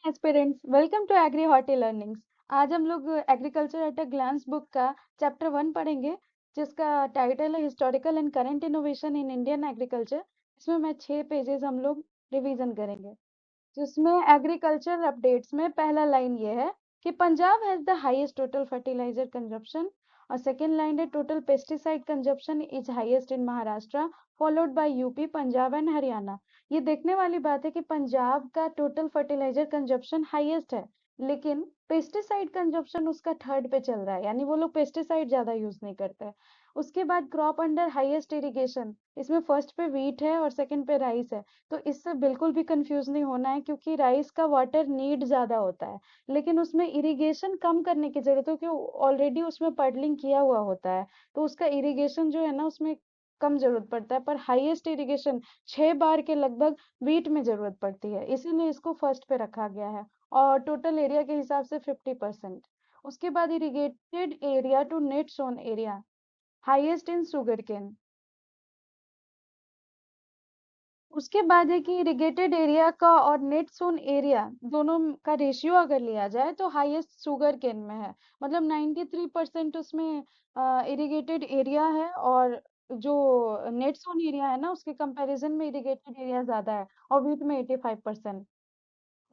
Aspirants, welcome to agri horti learnings. आज हम लोग agriculture at a glance book का चैप्टर 1 पढ़ेंगे, जिसका टाइटल है historical and current innovation in Indian agriculture. इसमें मैं 6 पेजेस हम लोग रिवीजन करेंगे। जिसमें एग्रीकल्चर अपडेट्स में पहला लाइन ये है कि Punjab has the highest total fertiliser consumption, और सेकेंड लाइन है total pesticide consumption is highest in Maharashtra, followed by UP, Punjab and Haryana. ये देखने वाली बात है कि पंजाब का टोटल फर्टिलाइजर कंजप्शन हाईएस्ट है, लेकिन पेस्टिसाइड कंजप्शन उसका थर्ड पे चल रहा है, यानी वो लोग पेस्टिसाइड ज्यादा यूज नहीं करते हैं। उसके बाद क्रॉप अंडर हाईएस्ट इरिगेशन, इसमें फर्स्ट पे व्हीट है और सेकंड पे राइस है। तो इससे बिल्कुल भी कंफ्यूज नहीं होना है, क्योंकि राइस का वाटर नीड ज्यादा होता है, लेकिन उसमें इरिगेशन कम करने की जरूरत है, क्योंकि ऑलरेडी उसमें पडलिंग किया हुआ होता है। तो उसका इरिगेशन जो है ना, उसमें कम जरूरत पड़ता है, पर हाईएस्ट इरिगेशन 6 बार के लगभग वीट में जरूरत पड़ती है, इसीलिए इसको फर्स्ट पे रखा गया है। और टोटल एरिया के हिसाब से 50%। उसके बाद irrigated area to net sown area, highest in sugarcane. उसके बाद है कि इरिगेटेड एरिया का और नेट सोन एरिया दोनों का रेशियो अगर लिया जाए तो हाईएस्ट शुगर केन में है। मतलब 93% उसमें इरिगेटेड एरिया है, और जो नेट सोन एरिया है ना, उसके कंपैरिजन में इरिगेटेड एरिया ज्यादा है, और वीट में 85%।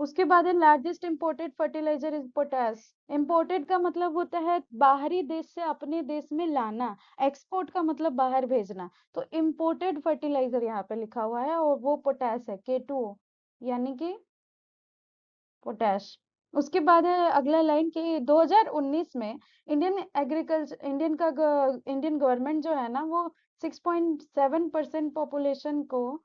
उसके बाद है largest imported fertiliser is potash. Imported का मतलब होता है बाहरी देश से अपने देश में लाना, एक्सपोर्ट का मतलब बाहर भेजना। तो इंपोर्टेड फर्टिलाइजर यहाँ पे लिखा हुआ है, और वो पोटैश है, K2O, यानी कि पोटैश। उसके बाद है अगला लाइन कि 2019 में इंडियन गवर्नमेंट जो है ना, वो 6.7% पॉपुलेशन को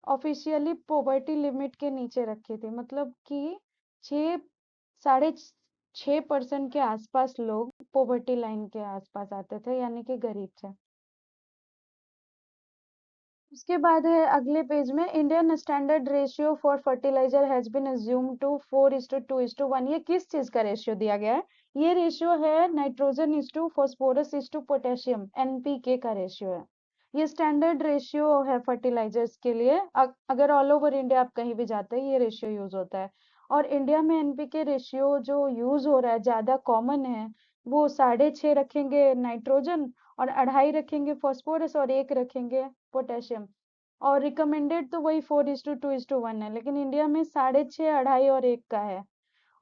ऑफिशियली पॉवर्टी लिमिट के नीचे रखी थी। मतलब कि 6.5% के आसपास लोग पॉवर्टी लाइन के आसपास आते थे, यानी कि गरीब थे। उसके बाद है अगले पेज में Indian standard ratio for fertiliser has been assume to 4:2:1। ये किस चीज का रेशियो दिया गया है? ये रेशियो है nitrogen is to phosphorus is to potassium, NPK का रेशियो है। ये स्टैंडर्ड रेशियो है फर्टिलाइजर्स के लिए। अगर ऑल ओवर इंडिया आप कहीं भी जाते हैं, ये रेशियो यूज होता है। और इंडिया में एनपीके रेशियो जो यूज हो रहा है, ज्यादा कॉमन है, वो 6.5 रखेंगे नाइट्रोजन, और 2.5 रखेंगे फॉस्फोरस, और 1 रखेंगे पोटेशियम। और रिकमेंडेड तो वही 4:2:1 है, लेकिन इंडिया में 6.5, 2.5 और 1 का है।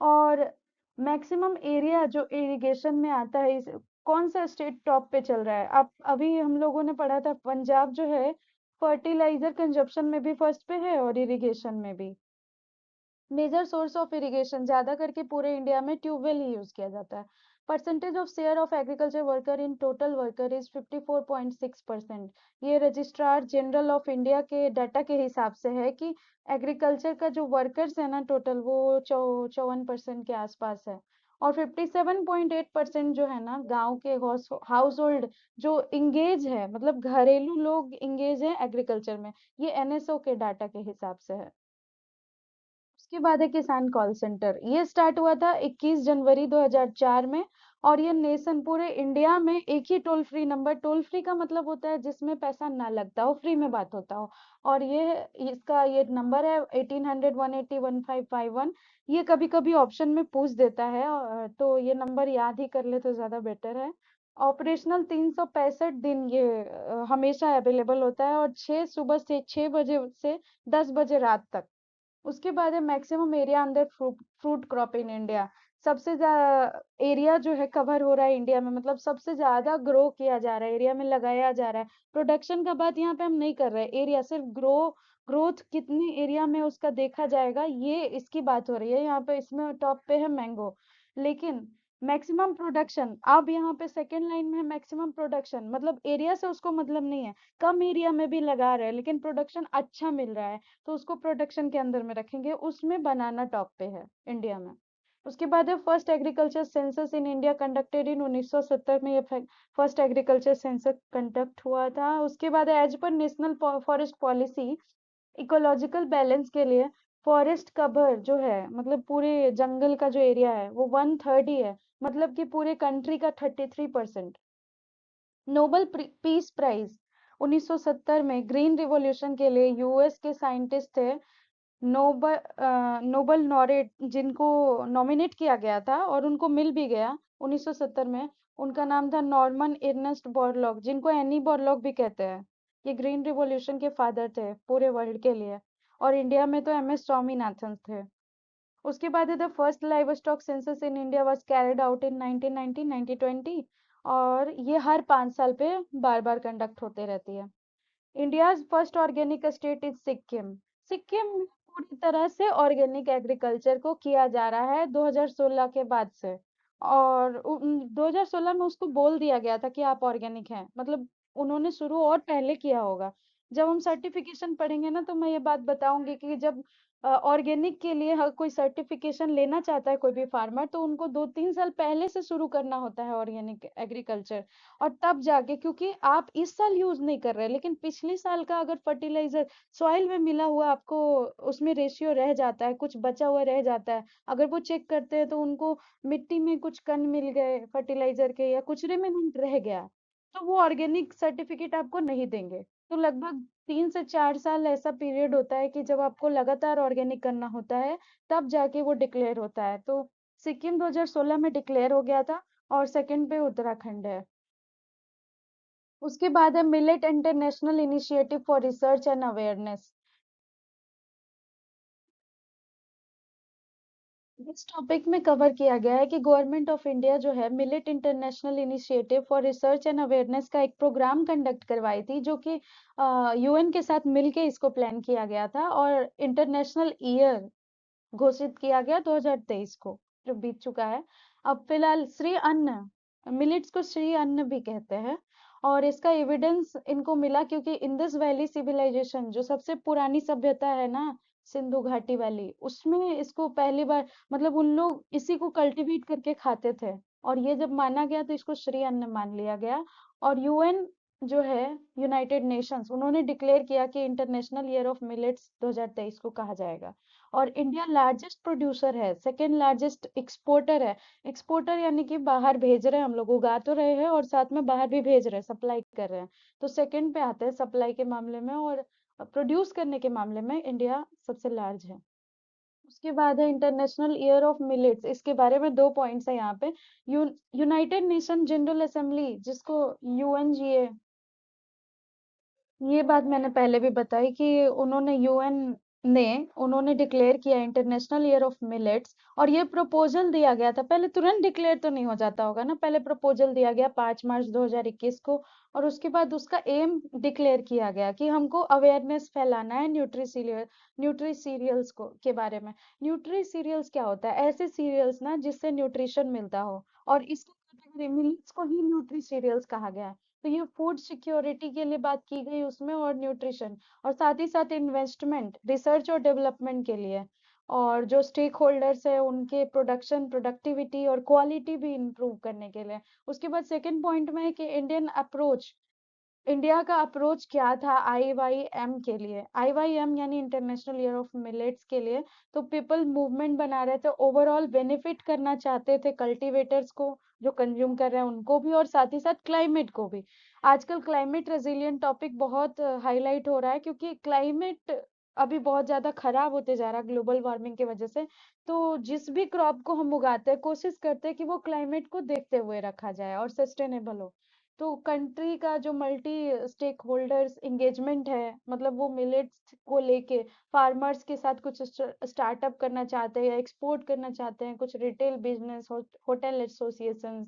और मैक्सिमम एरिया जो इरिगेशन में आता है, इस कौन सा स्टेट टॉप पे चल रहा है? आप अभी हम लोगों ने पढ़ा था, पंजाब जो है फर्टिलाइजर कंजप्शन में भी फर्स्ट पे है, और इरिगेशन में भी। मेजर सोर्स ऑफ इरिगेशन ज्यादा करके पूरे इंडिया में ट्यूबवेल ही यूज किया जाता है। Percentage of share of agriculture worker in total worker is 54.6%। ये रजिस्ट्रार जनरल ऑफ इंडिया के डाटा के हिसाब से है कि एग्रीकल्चर का जो वर्कर्स है ना टोटल, वो 54% के आसपास है। और 57.8% जो है ना गांव के हाउस होल्ड जो इंगेज है, मतलब घरेलू लोग इंगेज है एग्रीकल्चर में। ये एनएसओ के डाटा के हिसाब से है। उसके बाद है किसान कॉल सेंटर। ये स्टार्ट हुआ था 21 जनवरी 2004 में, और ये नेशन पूरे इंडिया में एक ही toll free number, toll free का मतलब होता है जिसमें पैसा ना लगता हो, फ्री में बात होता हो। और ये नंबर है 1800 180 1551। ये कभी कभी ऑप्शन में पूछ देता है, तो ये नंबर याद ही कर ले तो ज्यादा बेटर है। ऑपरेशनल 365 दिन ये हमेशा अवेलेबल होता है, और 6 सुबह से 6 बजे से 10 बजे रात तक। उसके बाद है maximum area under fruit crop in India. सबसे ज्यादा एरिया जो है कवर हो रहा है इंडिया में, मतलब सबसे ज्यादा ग्रो किया जा रहा है, एरिया में लगाया जा रहा है। प्रोडक्शन का बात यहाँ पे हम नहीं कर रहे, एरिया सिर्फ ग्रोथ कितने एरिया में उसका देखा जाएगा, ये इसकी बात हो रही है यहाँ पे। इसमें टॉप पे है मैंगो। लेकिन मैक्सिमम प्रोडक्शन, अब यहाँ पे सेकेंड लाइन में है मैक्सिमम प्रोडक्शन, मतलब एरिया से उसको मतलब नहीं है। कम एरिया में भी लगा रहे हैं, लेकिन प्रोडक्शन अच्छा मिल रहा है, तो उसको प्रोडक्शन के अंदर में रखेंगे। उसमें बनाना टॉप पे है इंडिया में। उसके बाद है first agriculture census in India conducted in 1970 में। ये फर्स्ट एग्रीकल्चर सेंसस कंडक्ट हुआ था। उसके बाद as per national forest policy, ecological balance के लिए फॉरेस्ट कवर जो है, मतलब पूरे जंगल का जो एरिया है, वो 1/3 ही है, मतलब कि पूरे कंट्री का 33%। नोबेल पीस प्राइज 1970 में ग्रीन रिवॉल्यूशन के लिए यूएस के साइंटिस्ट थे नोबल नॉरेट जिनको नॉमिनेट किया गया था और उनको मिल भी गया 1970 में। उनका नाम था नॉर्मन अर्नेस्ट बोरलॉग, जिनको एनी बोरलॉग भी कहते हैं। ये ग्रीन रिवॉल्यूशन के फादर थे पूरे वर्ल्ड के लिए। और इंडिया में तो एमएस स्वामीनाथन थे। उसके बाद the first live stock census in India was carried out in 1990 1920। और ये हर 5 साल पे बार बार कंडक्ट होते रहती है। India's first organic state is Sikkim. Sikkim में पूरी तरह से ऑर्गेनिक एग्रीकल्चर को किया जा रहा है 2016 के बाद से। और 2016 में उसको बोल दिया गया था कि आप ऑर्गेनिक हैं, मतलब उन्होंने शुरू और पहले किया होगा। जब हम सर्टिफिकेशन पढ़ेंगे ना, तो मैं ये बात बताऊंगी कि जब ऑर्गेनिक के लिए हर कोई सर्टिफिकेशन लेना चाहता है कोई भी फार्मर, तो उनको 2-3 साल पहले से शुरू करना होता है ऑर्गेनिक एग्रीकल्चर। और तब जाके, क्योंकि आप इस साल यूज नहीं कर रहे लेकिन पिछले साल का अगर फर्टिलाइजर सॉइल में मिला हुआ आपको, उसमें रेशियो रह जाता है, कुछ बचा हुआ रह जाता है, अगर वो चेक करते हैं तो उनको मिट्टी में कुछ कण मिल गए फर्टिलाइजर के या कुछ रिमेनेंट रह गया, तो वो ऑर्गेनिक सर्टिफिकेट आपको नहीं देंगे। तो लगभग 3 से 4 साल ऐसा पीरियड होता है कि जब आपको लगातार ऑर्गेनिक करना होता है, तब जाके वो डिक्लेयर होता है। तो सिक्किम 2016 में डिक्लेयर हो गया था। और सेकंड पे उत्तराखंड है। उसके बाद है millet international initiative for research and awareness. इस टॉपिक में कवर किया गया है कि गवर्नमेंट ऑफ इंडिया जो है millet international initiative for research and awareness का एक प्रोग्राम कंडक्ट करवाई थी, जो कि यूएन के साथ मिलके इसको प्लान किया गया था। और इंटरनेशनल ईयर घोषित किया गया 2023 को, जो बीत चुका है। अब फिलहाल श्री अन्न, मिलेट्स को श्री अन्न भी कहते हैं। और इसका एविडेंस इनको मिला क्योंकि इंडस वैली सिविलाइजेशन, जो सबसे पुरानी सभ्यता है ना, सिंधु घाटी वाली, उसमें इसको पहली बार, मतलब उन लोग इसी को कल्टीवेट करके खाते थे। और ये जब माना गया तो इसको श्री अन्न मान लिया गया। और यूएन जो है, यूनाइटेड नेशंस, उन्होंने डिक्लेयर किया कि इंटरनेशनल ईयर ऑफ मिलेट्स 2023 को कहा जाएगा। और इंडिया लार्जेस्ट प्रोड्यूसर है, सेकेंड लार्जेस्ट एक्सपोर्टर है। एक्सपोर्टर यानी कि बाहर भेज रहे हैं, हम लोग उगा तो रहे हैं और साथ में बाहर भी भेज रहे हैं, सप्लाई कर रहे हैं। तो सेकंड पे आते हैं सप्लाई के मामले में, और प्रोड्यूस करने के मामले में इंडिया सबसे लार्ज है। उसके बाद है इंटरनेशनल ईयर ऑफ मिलेट्स। इसके बारे में 2 पॉइंट्स है यहाँ पे। यूनाइटेड नेशन जनरल असेंबली, जिसको यूएनजीए, ये बात मैंने पहले भी बताई कि उन्होंने यूएन ने उन्होंने डिक्लेयर किया इंटरनेशनल ईयर ऑफ मिलेट्स। और ये प्रपोजल दिया गया था, पहले तुरंत डिक्लेयर तो नहीं हो जाता होगा ना, पहले प्रपोजल दिया गया 5 मार्च 2021 को। और उसके बाद उसका एम डिक्लेयर किया गया कि हमको अवेयरनेस फैलाना है न्यूट्री सीरियल्स को के बारे में। न्यूट्री सीरियल्स क्या होता है? ऐसे सीरियल्स ना जिससे न्यूट्रिशन मिलता हो, और इसको कैटेगरी मिलेट्स को ही न्यूट्री सीरियल्स कहा गया है। तो ये फूड सिक्योरिटी के लिए बात की गई उसमें, और न्यूट्रिशन, और साथ ही साथ इन्वेस्टमेंट रिसर्च और डेवलपमेंट के लिए। और जो स्टेक होल्डर्स है उनके प्रोडक्शन प्रोडक्टिविटी और क्वालिटी भी इंप्रूव करने के लिए। उसके बाद सेकंड पॉइंट में है कि इंडियन अप्रोच, इंडिया का अप्रोच क्या था आईवाईएम के लिए। आईवाईएम यानी इंटरनेशनल ईयर ऑफ मिलेट्स के लिए तो पीपल मूवमेंट बना रहे थे, ओवरऑल बेनिफिट करना चाहते थे कल्टीवेटर्स को, जो कंज्यूम कर रहे हैं उनको भी, और साथ ही साथ क्लाइमेट को भी। आजकल क्लाइमेट रेजिलियंट टॉपिक बहुत हाईलाइट हो रहा है, क्योंकि क्लाइमेट अभी बहुत ज्यादा खराब होते जा रहा है ग्लोबल वार्मिंग की वजह से। तो जिस भी क्रॉप को हम उगाते हैं, कोशिश करते हैं कि वो क्लाइमेट को देखते हुए रखा जाए और सस्टेनेबल हो। तो कंट्री का जो मल्टी स्टेक होल्डर्स एंगेजमेंट है, मतलब वो मिलेट्स को लेके फार्मर्स के साथ कुछ स्टार्टअप करना चाहते हैं या एक्सपोर्ट करना चाहते हैं, कुछ retail business, hotel associations,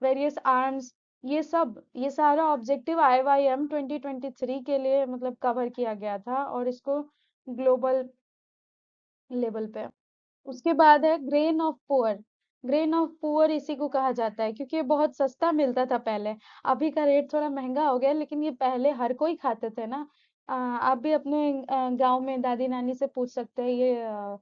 various arms, ये सारा ऑब्जेक्टिव आईवाईएम 2023 के लिए मतलब कवर किया गया था, और इसको ग्लोबल लेवल पे। उसके बाद है grain of poor. Grain of poor इसी को कहा जाता है क्योंकि ये बहुत सस्ता मिलता था पहले। अभी का रेट थोड़ा महंगा हो गया, लेकिन ये पहले हर कोई खाते थे ना। आप भी अपने गांव में दादी नानी से पूछ सकते हैं, ये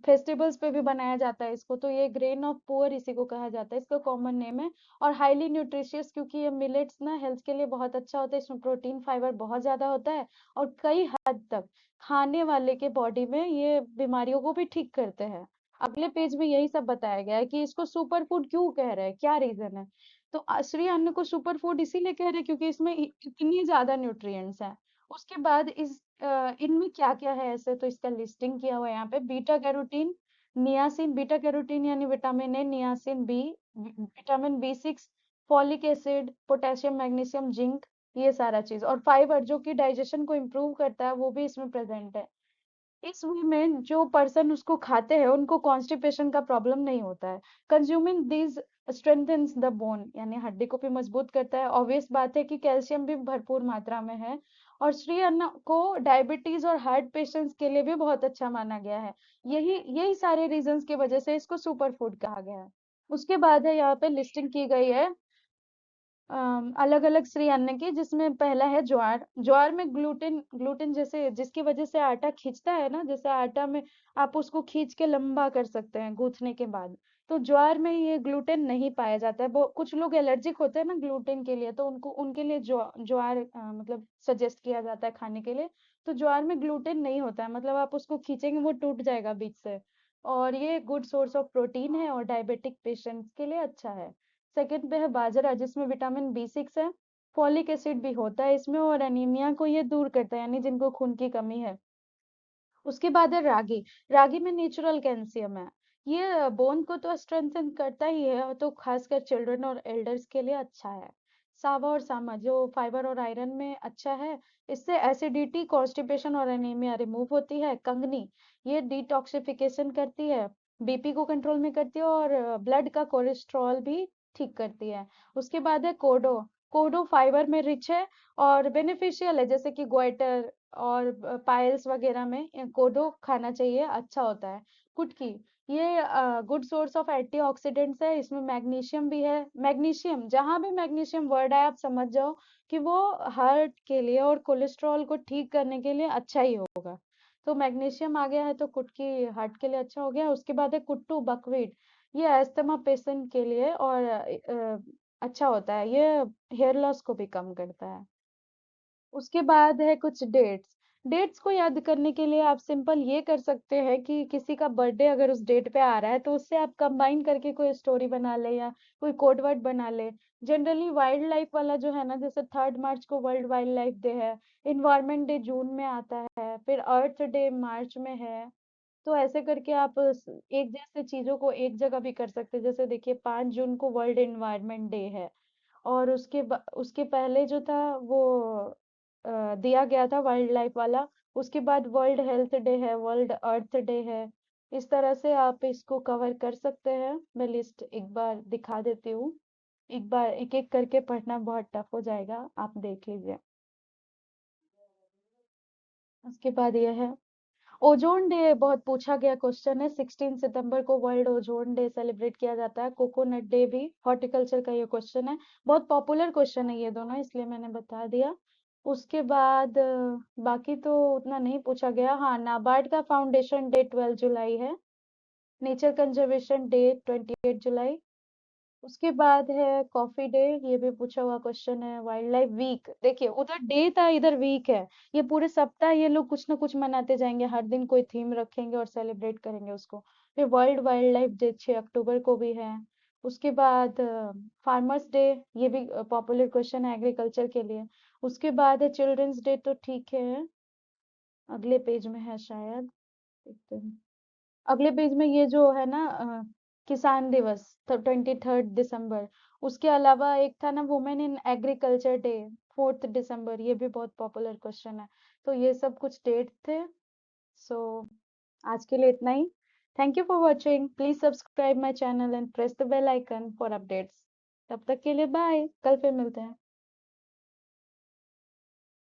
फेस्टिवल्स पे भी बनाया जाता है इसको। तो ये ग्रेन ऑफ पुअर इसी को कहा जाता है, इसका कॉमन नेम है। और हाईली न्यूट्रिशियस, क्योंकि ये मिलेट्स ना हेल्थ के लिए बहुत अच्छा होता है, इसमें प्रोटीन फाइबर बहुत ज्यादा होता है। और कई हद तक खाने वाले के बॉडी में ये बीमारियों को भी ठीक करते हैं। अगले पेज में यही सब बताया गया है कि इसको सुपर फूड क्यों कह रहे हैं, क्या रीजन है। तो श्री अन्न को सुपर फूड इसीलिए कह रहे हैं क्योंकि इसमें इतनी ज्यादा न्यूट्रिएंट्स हैं। उसके बाद इस इनमें क्या क्या है ऐसे, तो इसका लिस्टिंग किया हुआ है यहाँ पे। Beta carotene, niacin, beta carotene यानी vitamin A, niacin B, vitamin B 6, folic acid, potassium, magnesium, zinc, ये सारा चीज। और फाइबर जो कि डाइजेशन को इम्प्रूव करता है, वो भी इसमें प्रेजेंट है। इस वे में जो पर्सन उसको खाते हैं उनको कॉन्स्टिपेशन का प्रॉब्लम नहीं होता है। कंज्यूमिंग दिस स्ट्रेंथेन्स द बोन, यानी हड्डी को भी मजबूत करता है। ऑब्वियस बात है कि कैल्शियम भी भरपूर मात्रा में है। और श्री अन्न को डायबिटीज और हार्ट पेशेंट्स के लिए भी बहुत अच्छा माना गया है। यही यही सारे रीजंस की वजह से इसको सुपर फूड कहा गया है। उसके बाद है यहाँ पे लिस्टिंग की गई है अलग अलग श्री अन्न की, जिसमें पहला है ज्वार। ज्वार में ग्लूटेन, ग्लूटेन जैसे जिसकी वजह से आटा खींचता है ना, जैसे आटा में आप उसको खींच के लंबा कर सकते हैं गूंथने के बाद। तो ज्वार में ये ग्लूटेन नहीं पाया जाता है। वो कुछ लोग एलर्जिक होते हैं ना ग्लूटेन के लिए, तो उनको उनके लिए ज्वार मतलब सजेस्ट किया जाता है खाने के लिए। तो ज्वार में ग्लूटेन नहीं होता है, मतलब आप उसको खींचेंगे वो टूट जाएगा बीच से। और ये गुड सोर्स ऑफ प्रोटीन है और डायबिटिक पेशेंट्स के लिए अच्छा है। सेकंड पे है बाजरा, जिसमें विटामिन बी 6 है, फॉलिक एसिड भी होता है इसमें, और एनीमिया को ये दूर करता है, यानी जिनको खून की कमी है। उसके बाद है रागी। रागी में नेचुरल कैल्शियम है। ये बोन को तो स्ट्रेंथन करता ही है, तो खासकर चिल्ड्रन और एल्डर्स के लिए अच्छा है। सावा और सामा जो फाइबर और आयरन में अच्छा है। इससे एसिडिटी, कॉन्स्टिपेशन और एनीमिया रिमूव होती है। कंगनी, ये डिटॉक्सिफिकेशन करती है, बीपी को कंट्रोल में करती है, और ब्लड का कोलेस्ट्रॉल भी ठीक करती है। उसके बाद है कोडो। कोडो फाइबर में रिच है और बेनिफिशियल है, जैसे कि गोइटर और पाइल्स वगैरह में कोडो खाना चाहिए, अच्छा होता है। कुटकी, ये गुड सोर्स ऑफ एंटीऑक्सीडेंट्स है। इसमें मैग्नीशियम भी है। मैग्नीशियम, जहां भी मैग्नीशियम वर्ड है आप समझ जाओ कि वो हार्ट के लिए और कोलेस्ट्रॉल को ठीक करने के लिए अच्छा ही होगा। तो मैग्नीशियम आ गया है, तो कुटकी हार्ट के लिए अच्छा हो गया। उसके बाद है कुट्टू, बकवीट, ये अस्थमा पेशेंट के लिए और अच्छा होता है। ये हेयर लॉस को भी कम करता है। उसके बाद है कुछ डेट्स। डेट्स को याद करने के लिए आप सिंपल ये कर सकते हैं कि किसी का बर्थडे अगर उस डेट पे आ रहा है, तो उससे आप कंबाइन करके कोई स्टोरी बना ले या कोई कोड वर्ड बना ले। जनरली वाइल्ड लाइफ वाला जो है ना, जैसे 3 मार्च को वर्ल्ड वाइल्ड लाइफ डे है, इन्वायरमेंट डे जून में आता है, फिर अर्थ डे मार्च में है। तो ऐसे करके आप एक जैसे चीजों को एक जगह भी कर सकते हैं। जैसे देखिए 5 जून को वर्ल्ड इन्वायरमेंट डे है, और उसके पहले जो था वो दिया गया था वाइल्ड लाइफ वाला। उसके बाद वर्ल्ड हेल्थ डे है, वर्ल्ड अर्थ डे है। इस तरह से आप इसको कवर कर सकते हैं। मैं लिस्ट एक बार दिखा देती हूँ। एक बार एक एक करके पढ़ना बहुत टफ हो जाएगा, आप देख लीजिए। उसके बाद यह है ओजोन डे, बहुत पूछा गया क्वेश्चन है। 16 सितंबर को वर्ल्ड ओजोन डे सेलिब्रेट किया जाता है। कोकोनट डे भी हॉर्टिकल्चर का ये क्वेश्चन है। बहुत पॉपुलर क्वेश्चन है ये दोनों, इसलिए मैंने बता दिया। उसके बाद बाकी तो उतना नहीं पूछा गया। हाँ, नाबार्ड का फाउंडेशन डे 12 जुलाई है। नेचर कंजर्वेशन डे 28 जुलाई। उसके बाद है कॉफी डे, ये भी पूछा हुआ क्वेश्चन है। वाइल्ड लाइफ वीक, देखिए उधर डे था इधर वीक है। ये पूरे सप्ताह ये लोग कुछ ना कुछ मनाते जाएंगे, हर दिन कोई थीम रखेंगे और सेलिब्रेट करेंगे उसको। फिर वर्ल्ड वाइल्ड लाइफ डे 6 अक्टूबर को भी है। उसके बाद फार्मर्स डे, ये भी पॉपुलर क्वेश्चन है एग्रीकल्चर के लिए। उसके बाद है चिल्ड्रंस डे, तो ठीक है, अगले पेज में है शायद, देखते हैं। अगले पेज में ये जो है ना किसान दिवस, 23 दिसंबर। उसके अलावा एक था ना वुमेन इन एग्रीकल्चर डे, 4 दिसंबर, ये भी बहुत पॉपुलर क्वेश्चन है। तो ये सब कुछ डेट थे। सो आज के लिए इतना ही। Thank you for watching, please subscribe my channel and press the bell icon for updates. तब तक के लिए बाय, कल फिर मिलते हैं।